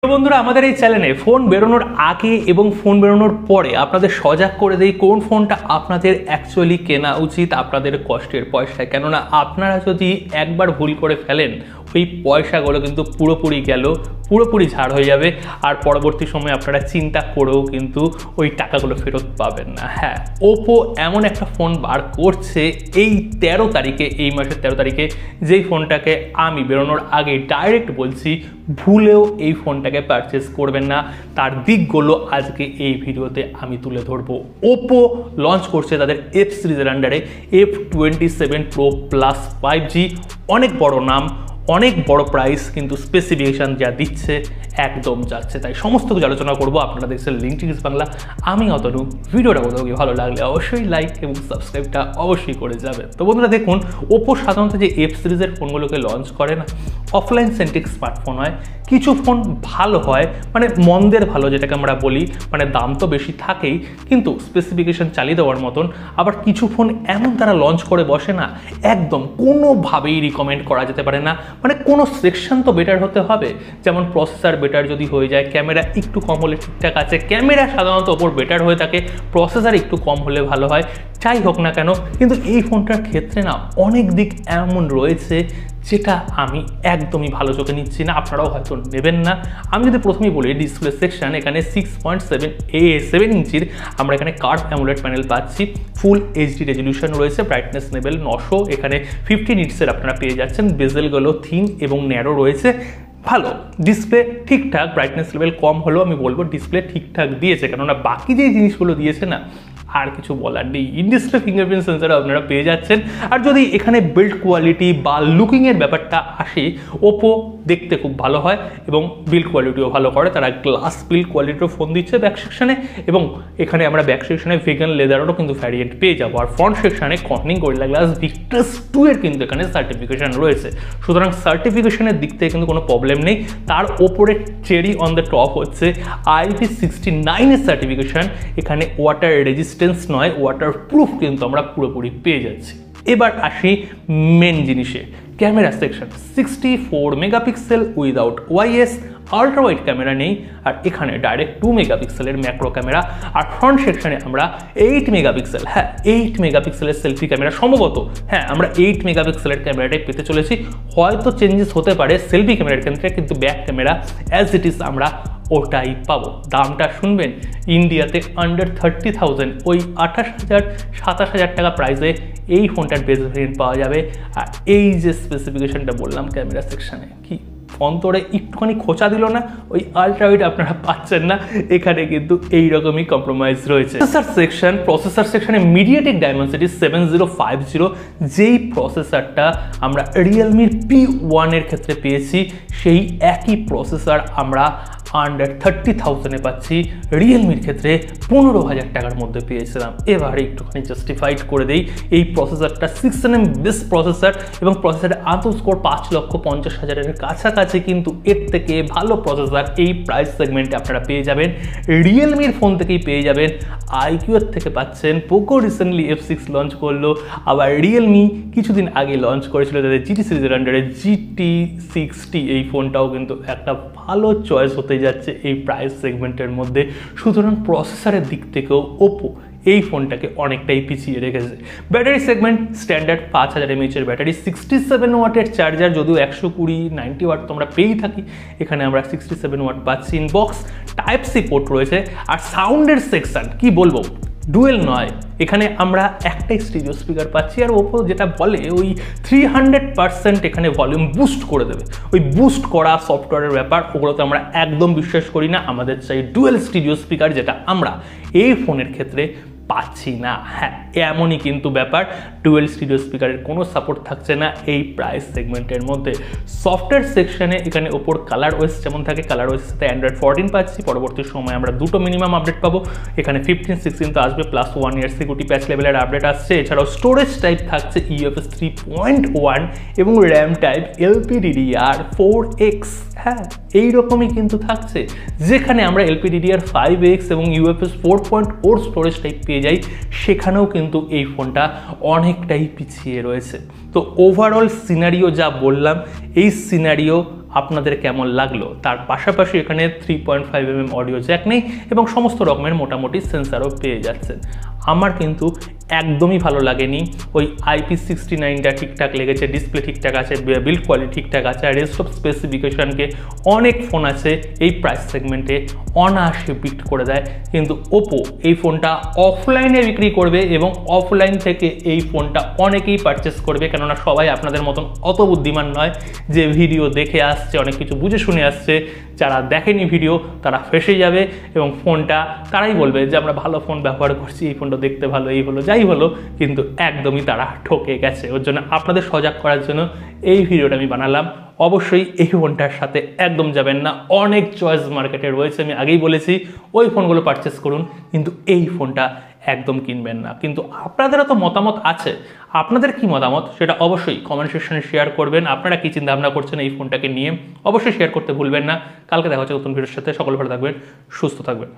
তো বন্ধুরা আমাদের এই চ্যানেলে ফোন বেরোনোর আগে এবং ফোন বেরোনোর পরে আপনাদের সজাগ করে দেই কোন ফোনটা আপনাদের অ্যাকচুয়ালি কেনা উচিত আপনাদের কষ্টের পয়সায়। কেননা আপনারা যদি একবার ভুল করে ফেলেন ওই পয়সাগুলো কিন্তু পুরোপুরি গেল, পুরোপুরি ঝাড় হয়ে যাবে, আর পরবর্তী সময়ে আপনারা চিন্তা করেও কিন্তু ওই টাকাগুলো ফেরত পাবেন না। হ্যাঁ, ওপো এমন একটা ফোন বার করছে এই 13 তারিখে, এই মাসের 13 তারিখে, যেই ফোনটাকে আমি বেরোনোর আগে ডাইরেক্ট বলছি ভুলেও এই ফোনটাকে পারচেস করবেন না। তার দিকগুলো আজকে এই ভিডিওতে আমি তুলে ধরবো। ওপো লঞ্চ করছে তাদের এফ সিরিজের আন্ডারে F27 Pro Plus 5G, অনেক বড় নাম, অনেক বড় প্রাইস, কিন্তু স্পেসিফিকেশান যা দিচ্ছে একদম যাচ্ছে। তাই সমস্ত কিছু আলোচনা করবো। আপনারা দেখছেন লিঙ্ক টিভি বাংলা, আমি অতনু। ভিডিওটা কোথাও গিয়ে ভালো লাগলে অবশ্যই লাইক এবং সাবস্ক্রাইবটা অবশ্যই করে যাবে। তো বন্ধুরা দেখুন, ওপো সাধারণত যে এফ সিরিজের ফোনগুলোকে লঞ্চ করে না, অফলাইন সেন্ট্রিক স্মার্টফোন হয়। কিছু ফোন ভালো হয়, মানে মন্দের ভালো যেটাকে আমরা বলি, মানে দাম তো বেশি থাকেই কিন্তু স্পেসিফিকেশান চালিয়ে দেওয়ার মতন। আবার কিছু ফোন এমন তারা লঞ্চ করে বসে না, একদম কোনোভাবেই রিকমেন্ড করা যেতে পারে না। মানে কোনো সেকশন তো বেটার হতে হবে, যেমন প্রসেসর বেটার যদি হয়ে যায়, ক্যামেরা একটু কম হলে ঠিকঠাক আছে। ক্যামেরা সাধারণত ওপর বেটার হয়ে থাকে, প্রসেসর একটু কম হলে ভালো হয়। যাই হোক না কেন, কিন্তু এই ফোনটার ক্ষেত্রে না অনেক দিক এমন রয়েছে যেটা আমি একদমই ভালো চোখে নিচ্ছি না, আপনারাও হয়তো নেবেন না। আমি যদি প্রথমেই বলি ডিসপ্লে সেকশন, এখানে 6.7 ইঞ্চির আমরা এখানে কার্ভ অ্যামোলেড প্যানেল পাচ্ছি। ফুল এইচডি রেজলিউশন রয়েছে, ব্রাইটনেস লেভেল 900, এখানে 15 নিটসের আপনারা পেয়ে যাচ্ছেন। বেজেলগুলো থিন এবং ন্যারো রয়েছে, ভালো। ডিসপ্লে ঠিকঠাক, ব্রাইটনেস লেভেল কম হলেও আমি বলবো ডিসপ্লে ঠিকঠাক দিয়েছে, কেননা বাকি যে জিনিসগুলো দিয়েছে না আর কিছু বলার নেই। ইন ডিসপ্লে ফিঙ্গারপ্রিন্ট সেন্সর আপনারা পেয়ে যাচ্ছেন। আর যদি এখানে বিল্ড কোয়ালিটি বা লুকিংয়ের ব্যাপারটা আসে, ওপো দেখতে খুব ভালো হয় এবং বিল্ড কোয়ালিটিও ভালো করে। তারা গ্লাস বিল্ড কোয়ালিটিরও ফোন দিচ্ছে ব্যাক সেকশনে, এবং এখানে আমরা ব্যাক সেকশনে ভেগান লেদারেরও কিন্তু ভ্যারিয়েন্ট পেয়ে যাবো। আর ফ্রন্ট সেকশনে কর্নিং গরিলা গ্লাস ভিক্টাস 2 এর কিন্তু এখানে সার্টিফিকেশন রয়েছে। সুতরাং সার্টিফিকেশনের দিক থেকে কিন্তু কোনো প্রবলেম নেই। তার ওপরে চেরি অন দ্য টপ হচ্ছে IP69 এর সার্টিফিকেশন। এখানে ওয়াটার রেজিস্ট্যান্স নয়, ওয়াটার প্রুফ কিন্তু আমরা পুরোপুরি পেয়ে যাচ্ছি। এবার আসি মেন জিনিসে, camera section. 64 megapixel without OIS, ultra wide camera নেই, আর এখানে ডাইরেক্ট 2 মেগাপিক্সেলের ম্যাক্রো ক্যামেরা। আর ফ্রন্ট সেকশনে আমরা 8 মেগাপিক্সেল, হ্যাঁ 8 মেগাপিক্সেলের সেলফি ক্যামেরা সম্ভবত, হ্যাঁ আমরা 8 মেগাপিক্সেলের ক্যামেরাটাই পেতে চলেছি। হয়তো চেঞ্জেস হতে পারে সেলফি ক্যামেরার ক্ষেত্রে, কিন্তু back camera as it is আমরা ওটাই পাবো। দামটা শুনবেন, ইন্ডিয়াতে আন্ডার 30,000, ওই 28,000-27,000 টাকা প্রাইসে এই ফোনটার বেস ভেরিয়েন্ট পাওয়া যাবে। আর এই যে স্পেসিফিকেশনটা বললাম ক্যামেরা সেকশনে, কি অন্তরে একটুখানি খোঁচা দিল না? ওই আল্ট্রা ওয়াইড আপনারা পাচ্ছেন না, এখানে কিন্তু এইরকমই কম্প্রোমাইজ রয়েছে। প্রসেসর সেকশনে মিডিয়াটেক ডায়মেনসিটি 7050, যেই প্রসেসরটা আমরা রিয়েলমির P1 এর ক্ষেত্রে পেয়েছি, সেই একই প্রসেসর আমরা আন্ডার 30,000-এ পাচ্ছি। রিয়েলমির ক্ষেত্রে 15,000 টাকার মধ্যে পেয়েছিলাম। এবারে একটুখানি জাস্টিফাইড করে দেই, এই প্রসেসরটা 6nm বেস প্রসেসর, এবং প্রসেসরের আন্তঃস্কোর 5,50,000-এর কাছাকাছি, কিন্তু এর থেকে ভালো প্রসেসর এই প্রাইস সেগমেন্টে আপনারা পেয়ে যাবেন। রিয়েলমির ফোন থেকেই পেয়ে যাবেন, আইকিউর থেকে পাচ্ছেন। পোকো রিসেন্টলি F6 লঞ্চ করলো, আবার রিয়েলমি কিছুদিন আগে লঞ্চ করেছিল তাদের GT সিরিজের আন্ডারে GT60। এই ফোনটাও কিন্তু একটা ভালো চয়েস হতে যাচ্ছে এই প্রাইস সেগমেন্টের মধ্যে। সুতরাং প্রসেসরের দিক থেকেও ওপো এই ফোনটাকে অনেকটাই পিছিয়ে রেখেছে। Battery segment standard 5000 mAh battery, 67 ওয়াটের চার্জার, যদিও 120-90 ওয়াট তো আমরা পেয়েই থাকি, এখানে আমরা 67 ওয়াট পাচ্ছি। ইনবক্স টাইপ সি পোর্ট রয়েছে। আর সাউন্ডের সেকশন কি বলবো, ডুয়েল নয়, এখানে আমরা একটাই স্টিরিও স্পিকার পাচ্ছি। আর ওপো যেটা বলে ওই 300% এখানে ভলিউম বুস্ট করে দেবে, ওই বুস্ট করা সফটওয়্যারের ব্যাপার, ওগুলোতে আমরা একদম বিশ্বাস করি না। আমাদের চাই ডুয়েল স্টিরিও স্পিকার, যেটা আমরা এই ফোনের ক্ষেত্রে পাচ্ছি না। হ্যাঁ, এমনই কিন্তু ব্যাপার, ডুয়েল স্টিরিও স্পিকারের কোনো সাপোর্ট থাকছে না এই প্রাইস সেগমেন্টের মধ্যে। সফটওয়্যার সেকশনে এখানে ওপর কালার ওএস যেমন থাকে, কালার ওএসের সাথে অ্যান্ড্রয়েড 14 পাচ্ছি। পরবর্তী সময় আমরা দুটো মিনিমাম আপডেট পাবো, এখানে 15-16 তো আসবে, প্লাস 1 ইয়ার সিকিউরিটি প্যাচ লেভেলের আপডেট আসছে। এছাড়াও স্টোরেজ টাইপ থাকছে UFS 3.1 এবং র্যাম টাইপ LPDDR4X। হ্যাঁ, এইরকমই কিন্তু থাকছে, যেখানে আমরা LPDDR5X এবং UFS 4.0 স্টোরেজ টাইপ পেয়ে যাই, সেখানেও কিন্তু এই ফোনটা অনেকটাই পিছিয়ে রয়েছে। তো ওভারঅল সিনারিও যা বললাম, এই সিনারিও আপনাদের কেমন লাগলো। তার পাশাপাশি এখানে 3.5mm অডিও জ্যাক নেই এবং সমস্ত রকমের মোটামুটি সেন্সারও পেয়ে যাচ্ছেন। আমার কিন্তু একদমই ভালো লাগেনি। ওই IP69টা ঠিকঠাক লেগেছে, ডিসপ্লে ঠিকঠাক আছে, বিল্ড কোয়ালিটি ঠিকঠাক আছে, আর রেস্ট অফ স্পেসিফিকেশনকে অনেক ফোন আছে এই প্রাইস সেগমেন্টে অনায়াসে বিট করে দেয়। কিন্তু ওপো এই ফোনটা অফলাইনে বিক্রি করবে এবং অফলাইন থেকে এই ফোনটা অনেকেই পারচেস করবে, কেননা সবাই আপনাদের মতন অত বুদ্ধিমান নয় যে ভিডিও দেখে আসছে, অনেক কিছু বুঝে শুনে আসছে। যারা দেখেনি ভিডিও তারা ফেসে যাবে এবং ফোনটা তারাই বলবে যে আমরা ভালো ফোন ব্যবহার করছি, এই ফোনটা দেখতে ভালো, এই হলো যাই হলো, কিন্তু একদমই তারা ঠকে গেছে। ওর জন্য আপনাদের সজাগ করার জন্য এই ভিডিওটা আমি বানালাম। অবশ্যই এই ফোনটার সাথে একদম যাবেন না, অনেক চয়েস মার্কেটে রয়েছে, আমি আগেই বলেছি ওই ফোনগুলো পারচেস করুন, কিন্তু এই ফোনটা একদম কিনবেন না। কিন্তু আপনাদেরও তো মতামত আছে, আপনাদের কি মতামত সেটা অবশ্যই কমেন্ট সেকশনে শেয়ার করবেন। আপনারা কি চিন্তা ভাবনা করছেন এই ফোনটাকে নিয়ে অবশ্যই শেয়ার করতে ভুলবেন না। কালকে দেখা হচ্ছে নতুন ভিডিওর সাথে। সকলে ভালো থাকবেন, সুস্থ থাকবেন।